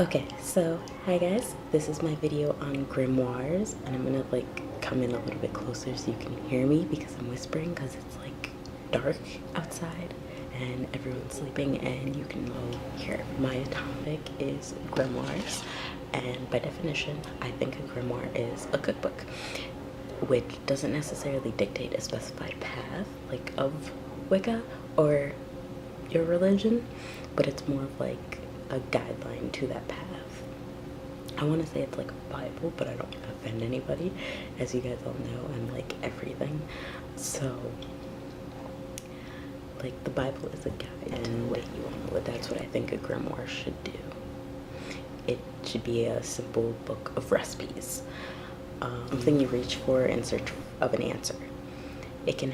Okay, so hi guys, this is my video on grimoires, and I'm gonna come in a little bit closer so you can hear me because I'm whispering because it's dark outside and everyone's sleeping and you can all hear. My topic is grimoires, and by definition I think a grimoire is a cookbook, which doesn't necessarily dictate a specified path of Wicca or your religion, but it's more of a guideline to that path. I want to say it's like a Bible, but I don't want to offend anybody. As you guys all know, I'm like everything. So, the Bible is a guide to the way you want to live. That's what I think a grimoire should do. It should be a simple book of recipes. Something you reach for in search of an answer. You can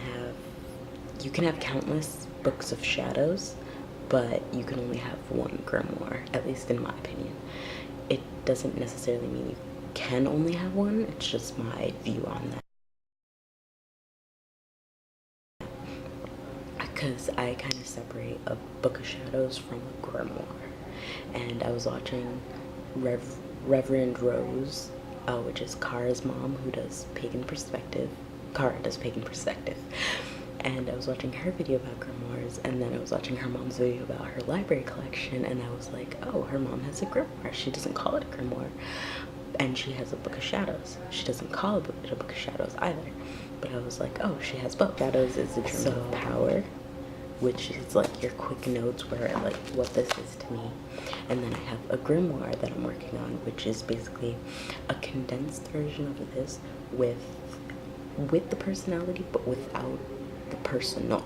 have countless books of shadows, but you can only have one grimoire, at least in my opinion. It doesn't necessarily mean you can only have one, it's just my view on that. Because I kind of separate a book of shadows from a grimoire. And I was watching Reverend Rose, which is Kara's mom, who does Pagan Perspective. Kara does Pagan Perspective. And I was watching her video about grimoires, and then I was watching her mom's video about her library collection, and I was like, oh, her mom has a grimoire. She doesn't call it a grimoire. And she has a book of shadows. She doesn't call it a book of shadows either. But I was like, oh, she has both. Shadows is the Journal of Power, which is your quick notes where what this is to me. And then I have a grimoire that I'm working on, which is basically a condensed version of this with the personality, but without the personal.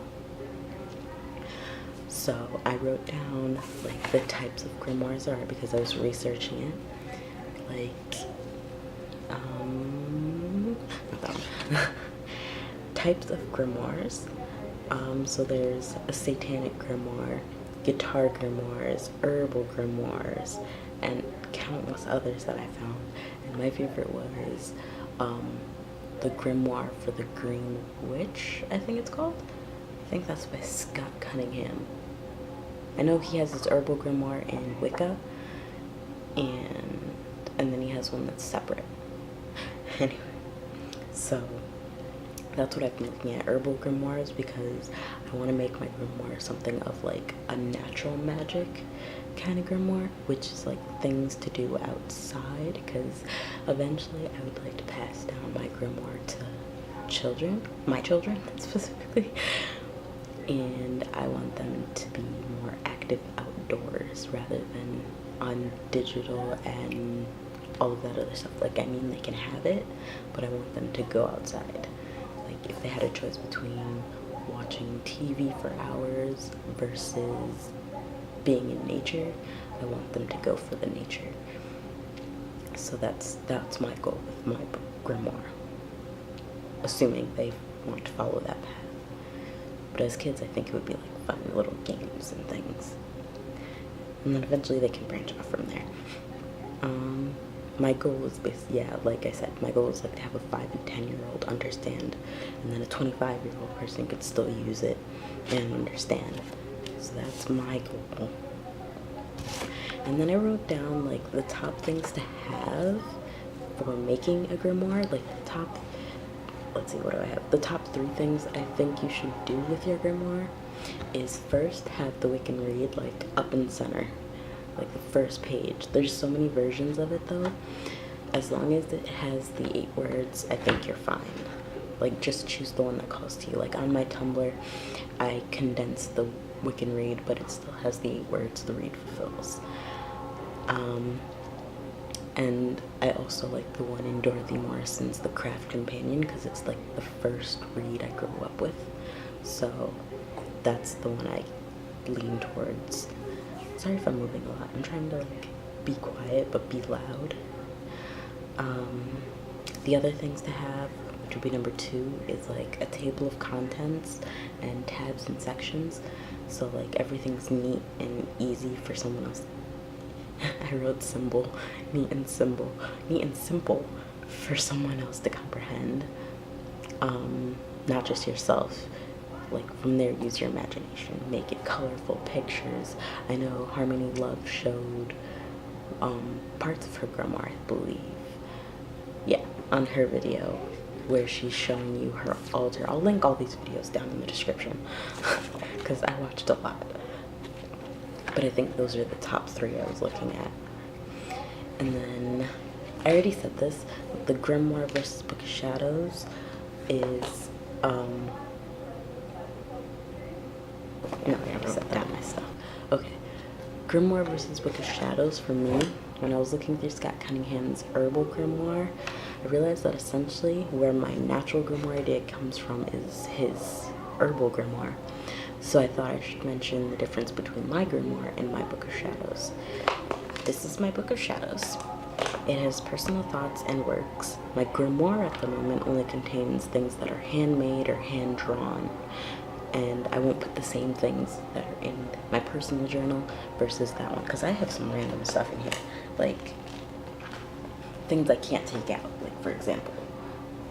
So I wrote down the types of grimoires are because I was researching it. Not that one. Types of grimoires. So there's a satanic grimoire, guitar grimoires, herbal grimoires, and countless others that I found. And my favorite was the Grimoire for the Green Witch, I think it's called. I think that's by Scott Cunningham. I know he has his herbal grimoire in Wicca, and then he has one that's separate. Anyway, so that's what I've been looking at, herbal grimoires, because I want to make my grimoire something of a natural magic kind of grimoire, which is things to do outside, because eventually I would like to pass down my grimoire to my children specifically, and I want them to be more active outdoors rather than on digital and all of that other stuff. They can have it, but I want them to go outside. If they had a choice between watching TV for hours versus being in nature, I want them to go for the nature. So that's my goal with my grimoire, assuming they want to follow that path. But as kids, I think it would be fun little games and things, and then eventually they can branch off from there. My goal is like I said, my goal is to have a 5 and 10-year-old understand, and then a 25-year-old person could still use it and understand. So that's my goal. And then I wrote down the top things to have for making a grimoire. Let's see, what do I have? The top 3 things I think you should do with your grimoire is first have the Wiccan read up in center. The first page. There's so many versions of it though. As long as it has the 8 words, I think you're fine. Just choose the one that calls to you. On my Tumblr, I condensed the Wiccan read, but it still has the 8 words the read fulfills. And I also like the one in Dorothy Morrison's The Craft Companion, because it's the first read I grew up with. So that's the one I lean towards. Sorry if I'm moving a lot. I'm trying to be quiet but be loud. The other things to have, which would be number 2, is a table of contents and tabs and sections. So everything's neat and easy for someone else. I wrote symbol, neat and simple for someone else to comprehend. Not just yourself. From there, use your imagination, make it colorful pictures. I know Harmony Love showed parts of her grimoire, I believe. Yeah, on her video where she's showing you her altar. I'll link all these videos down in the description because I watched a lot. But I think those are the top 3 I was looking at. And then, I already said this, the Grimoire versus Book of Shadows is, no, I already said that myself. Okay, Grimoire versus Book of Shadows for me, when I was looking through Scott Cunningham's Herbal Grimoire, I realized that essentially where my natural grimoire idea comes from is his Herbal Grimoire. So I thought I should mention the difference between my grimoire and my Book of Shadows. This is my Book of Shadows. It has personal thoughts and works. My grimoire at the moment only contains things that are handmade or hand-drawn. And I won't put the same things that are in my personal journal versus that one, because I have some random stuff in here. Like, things I can't take out. Like, for example,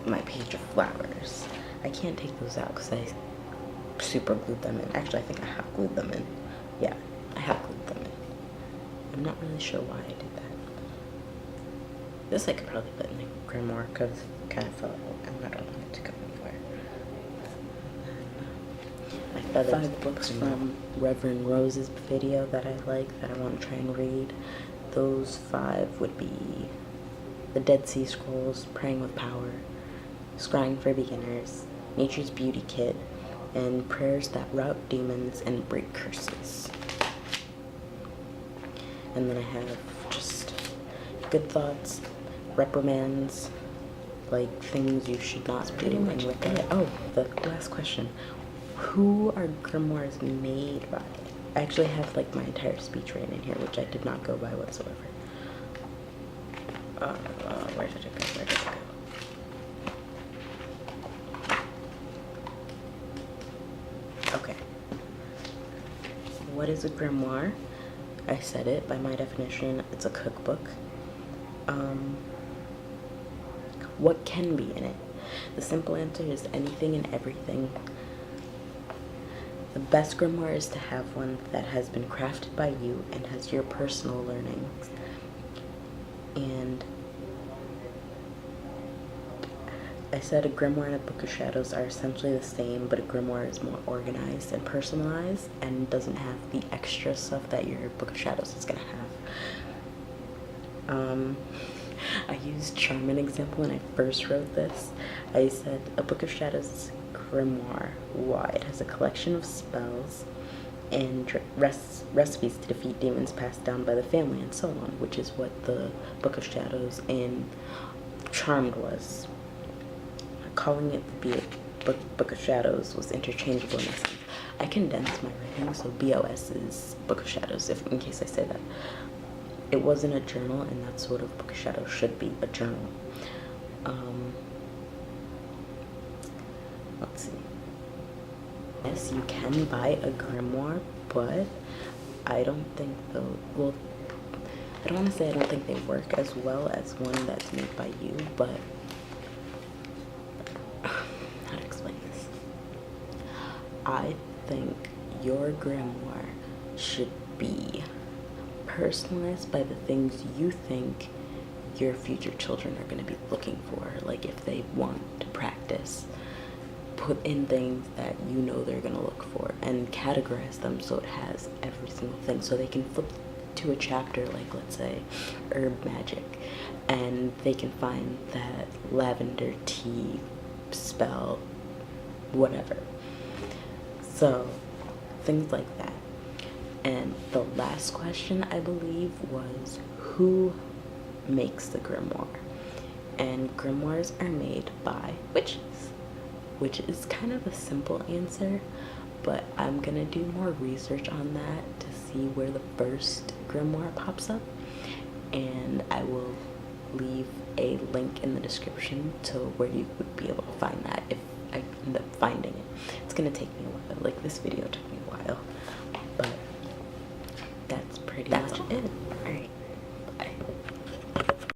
my page of flowers. I can't take those out because I super glued them in. Actually, I think I have glued them in. Yeah, I have glued them in. I'm not really sure why I did that. This I could probably put in the grimoire because it kind of felt like I don't want it to go anywhere. My feathers. 5 books from Reverend Rose's video that I like, that I want to try and read. Those 5 would be The Dead Sea Scrolls, Praying with Power, Scrying for Beginners, Nature's Beauty Kit, and Prayers That Rout Demons and Break Curses. And then I have just good thoughts, reprimands, like things you should not be doing with it. Oh, the last question. Who are grimoires made by? I actually have like my entire speech written in here, which I did not go by whatsoever. Where did it go? Where did it go? Okay. What is a grimoire? I said it. By my definition, it's a cookbook. What can be in it? The simple answer is anything and everything. The best grimoire is to have one that has been crafted by you and has your personal learnings. And I said a grimoire and a Book of Shadows are essentially the same, but a grimoire is more organized and personalized and doesn't have the extra stuff that your Book of Shadows is going to have. I used Charmin example when I first wrote this. I said a Book of Shadows grimoire. Why? It has a collection of spells and recipes to defeat demons passed down by the family and so on, which is what the Book of Shadows and Charmed was. Calling it the Book of Shadows was interchangeable in a sense. I condensed my writing, so BOS is Book of Shadows, if in case I say that. It wasn't a journal, and that's what a Book of Shadows should be, a journal. Let's see. Yes, you can buy a grimoire, but I don't think well, I don't want to say I don't think they work as well as one that's made by you, but how to explain this? I think your grimoire should be personalized by the things you think your future children are going to be looking for. Like if they want to practice, put in things that you know they're going to look for and categorize them so it has every single thing, so they can flip to a chapter like, let's say, herb magic, and they can find that lavender tea spell, whatever. So things like that. And the last question, I believe, was who makes the grimoire? And grimoires are made by witches, which is kind of a simple answer, but I'm gonna do more research on that to see where the first grimoire pops up, and I will leave a link in the description to where you would be able to find that if I end up finding it. It's gonna take me a while, like this video took me a while, but that's pretty much it.